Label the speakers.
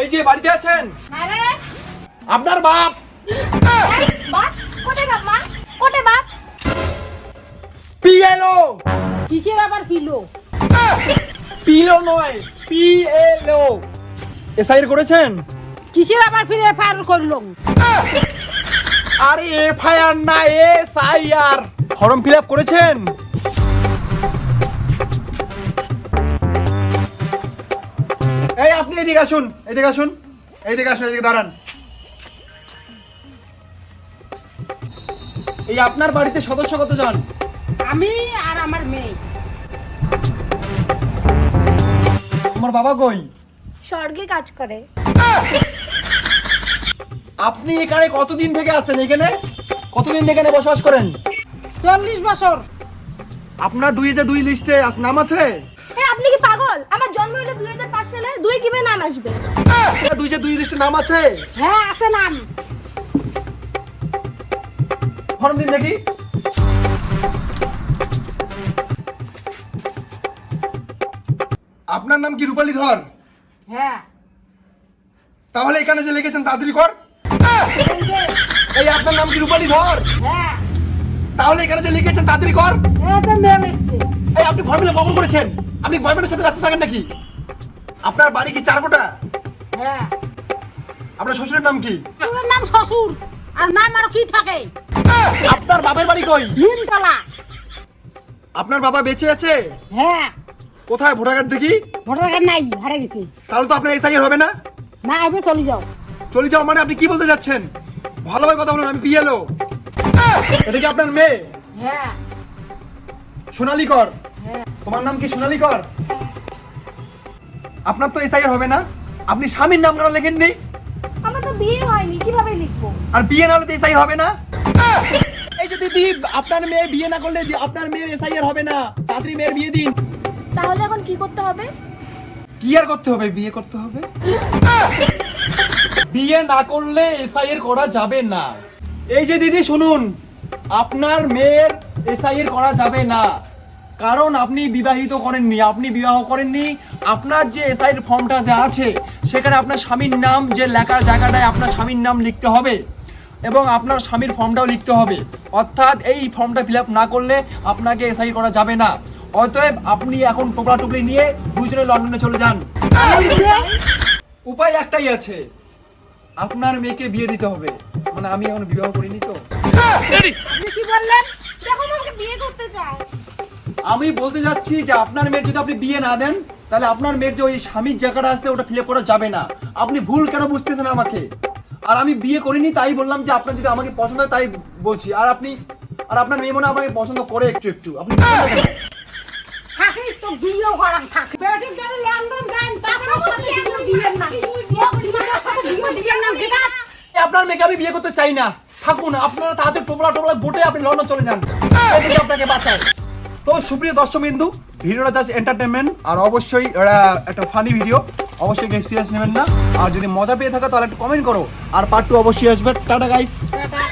Speaker 1: এই যে বাড়িতে আছেন?
Speaker 2: হ্যাঁ রে।
Speaker 1: আপনার বাপ।
Speaker 2: এই বাপ কোথায় বাপ মা? কোথায় বাপ?
Speaker 1: পিএলও।
Speaker 2: কিসের আবার পিলো?
Speaker 1: পিলো নয়, পিএলও। এসআইআর করেছেন?
Speaker 2: কিসের আবার ফিরে এফআইআর করলো?
Speaker 1: আরে এফআইআর না, এসআইআর। ফর্ম ফিল আপ করেছেন? এই আপনি এদিকে আসুন, এদিকে আসুন, এইদিকে আসুন, এদিকে দাঁড়ান। এই আপনার বাড়িতে সদস্য কতজন?
Speaker 2: আমি আর আমার মেয়ে।
Speaker 1: আমার বাবা কই?
Speaker 2: স্বর্গে কাজ করে।
Speaker 1: আপনি এখানে কতদিন থেকে আছেন? এখানে কতদিন থেকে এখানে বসবাস করেন?
Speaker 2: 40 বছর।
Speaker 1: আপনার 2002 লিস্টে নাম আছে?
Speaker 3: আপনি কি পাগল? আমার জন্ম হলো 2005 সালে, 2 কিভাবে নাম আসবে?
Speaker 1: 2002 লিস্টে নাম আছে?
Speaker 2: হ্যাঁ আছে নাম।
Speaker 1: ফর্ম দিন দেখি। আপনার নাম কি রূপালী ধর?
Speaker 2: হ্যাঁ।
Speaker 1: তাহলে এখানে যে লিখেছেন তাড়াতাড়ি কর। এই আপনার নাম কি রূপালী ধর?
Speaker 2: হ্যাঁ।
Speaker 1: তাহলে এখানে যে লিখেছেন তাড়াতাড়ি কর।
Speaker 2: এই তো মেয়ে লিখছে।
Speaker 1: এই আপনি ফর্মুলা কখন করেছেন? আপনি বয়ফ্রেন্ডের সাথে ব্যস্ত থাকেন নাকি? আপনার বাড়ি কি চারকোটা?
Speaker 2: হ্যাঁ।
Speaker 1: আপনার শ্বশুরের নাম কি?
Speaker 2: শ্বশুরের নাম শ্বশুর, আর নাম আর কি থাকে?
Speaker 1: আপনার বাবার বাড়ি কই?
Speaker 2: নিমতলা।
Speaker 1: আপনার বাবা বেঁচে আছে?
Speaker 2: হ্যাঁ।
Speaker 1: কোথায় ভোটার কার্ড দেখি?
Speaker 2: ভোটার কার্ড নাই, হারিয়ে গেছে।
Speaker 1: তাহলে তো আপনার এসআইআর হবে না।
Speaker 2: না হবে, চলে যাও।
Speaker 1: চলে যাও মানে আপনি কি বলতে যাচ্ছেন? ভালোভাবে কথা বলুন। আমি পিএলও। এটা কি আপনার মেয়ে?
Speaker 2: হ্যাঁ।
Speaker 1: সোনালী কর।
Speaker 2: হ্যাঁ।
Speaker 1: তোমার নাম কি সোনালী কর? আপনার তো এসআইআর হবে না। আপনি স্বামীর নাম কেন লেখেননি?
Speaker 3: আমার তো বিয়ে হয়নি, কিভাবে লিখবো?
Speaker 1: আর বিয়ে না হলে তো এসআইআর হবে না। এই যে দিদি, আপনার মেয়ে বিয়ে না করলে আপনার মেয়ের এসআইআর হবে না। তাড়াতাড়ি মেয়ের বিয়ে দিন।
Speaker 3: তাহলে এখন কি করতে হবে?
Speaker 1: কি আর করতে হবে? বিয়ে করতে হবে। বিয়ে না করলে এসআইআর করা যাবে না। এই যে দিদি শুনুন, আপনার মেয়ের এসআইআর করা যাবে না, কারণ আপনি বিবাহিত করেননি, আপনি বিবাহ করেননি। আপনার যে এসআইআর ফর্মটা যে আছে সেখানে আপনার স্বামীর নাম যে লেখার জায়গাটায় আপনার স্বামীর নাম লিখতে হবে এবং আপনার স্বামীর ফর্মটাও লিখতে হবে। অর্থাৎ এই ফর্মটা ফিল আপ না করলে আপনাকে এসআইআর করা যাবে না। অতএব আপনি এখন টোপলা টুকলি নিয়ে দুজনে লন্ডনে চলে যান। উপায় একটাই আছে, আপনার মেয়েকে বিয়ে দিতে হবে। মানে আমি এখন বিবাহ করিনি তো।
Speaker 2: আপনি কি বললেন?
Speaker 3: দেখো আমাকে বিয়ে করতে চায়।
Speaker 1: আমি বলতে যাচ্ছি যে আপনার মেয়ের যদি আপনি বিয়ে না দেন তাহলে আপনার মেয়ের যে ওই স্বামীর জায়গাটা আছে ওটা ফিল আপ করা যাবে না। আপনি ভুল কেন বুঝতেছেন আমাকে? আর আমি বিয়ে করিনি তাই বললাম যে আপনার যদি আমাকে পছন্দ হয় তাই বলছি। আর আপনার মেয়ে মনে হয় আমাকে পছন্দ করে একটু একটু। আপনি
Speaker 2: থাকিস তো বিয়ে করা থাক। বেটির জন্য লন্ডন যান, তারপর সাথে বিয়ে দিবেন না। বিয়ের সাথে বিয়ে দিবেন না কিনা?
Speaker 1: আপনার মেয়েকে আমি বিয়ে করতে চাই না। থাকুন আপনারা তাদের টোপলা টোপলা বোটে আপনি লন্ডন চলে যান। এদিকে আপনাকে বাঁচায়। তো সুপ্রিয় দর্শকবিন্দু, ভিডিওটা জাস্ট এন্টারটেনমেন্ট আর অবশ্যই একটা ফানি ভিডিও। অবশ্যই সিরিয়াস নেবেন না। আর যদি মজা পেয়ে থাকো তাহলে একটু কমেন্ট করো। আর পার্ট 2 অবশ্যই আসবে। Tata guys.
Speaker 2: টাটা।